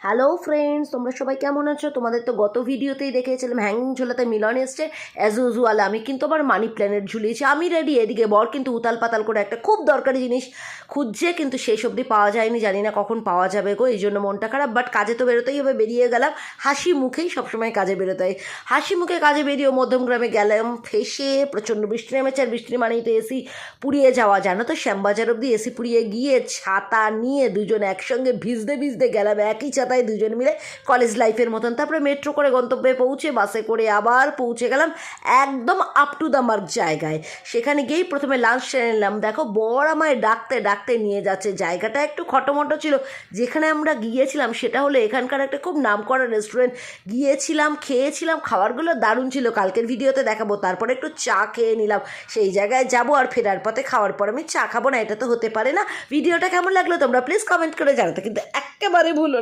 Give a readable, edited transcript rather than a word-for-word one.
Hello friends, তোমরা সবাই কেমন আছো? তোমাদের তো গত ভিডিওতেই দেখেছিলাম হ্যাঙ্গিং ঝোলাতে মিলন এসছে। অ্যাজ ইউজুয়াল আমি কিন্তু আবার মানি প্ল্যানেট ঝুলিয়েছি। আমি রেডি, এদিকে বর কিন্তু উতাল পাতাল করে একটা খুব দরকারি জিনিস খুঁজছে, কিন্তু শেষ অবধি পাওয়া যায়নি। জানি না কখন পাওয়া যাবে গো, এই জন্য মনটা খারাপ। বাট কাজে তো বেরোতেই হবে, বেরিয়ে গেলাম। হাসি মুখেই সবসময় কাজে বেরোতে হয়। হাসি মুখে কাজে বেরিয়েও মধ্যমগ্রামে গেলাম, ফেসে প্রচণ্ড বৃষ্টি নেমেছে। আর বৃষ্টি মানেই তো এসি পুড়িয়ে যাওয়া, জানো তো, শ্যামবাজার অবধি এসি পুড়িয়ে গিয়ে ছাতা নিয়ে দুজন একসঙ্গে ভিজতে ভিজতে গেলাম, একই ছাতায় দুজন মিলে, কলেজ লাইফের মতন। তারপরে মেট্রো করে গন্তব্যে পৌঁছে বাসে করে আবার পৌঁছে গেলাম একদম আপ টু দ্য মার্ক জায়গায়। সেখানে গিয়েই প্রথমে লাঞ্চ সেরে নিলাম। দেখো বর আমায় ডাকতে ডাকতে নিয়ে যাচ্ছে। জায়গাটা একটু খটোমটো ছিল। যেখানে আমরা গিয়েছিলাম সেটা হলো এখানকার একটা খুব নামকরা রেস্টুরেন্ট। গিয়েছিলাম, খেয়েছিলাম, খাবারগুলো দারুণ ছিল, কালকের ভিডিওতে দেখাবো। তারপরে একটু চা খেয়ে নিলাম। সেই জায়গায় যাবো আর ফেরার পথে খাওয়ার পর আমি চা খাবো না, এটা তো হতে পারে না। ভিডিওটা কেমন লাগলো তোমরা প্লিজ কমেন্ট করে জানাতে কিন্তু একেবারে ভুলো না।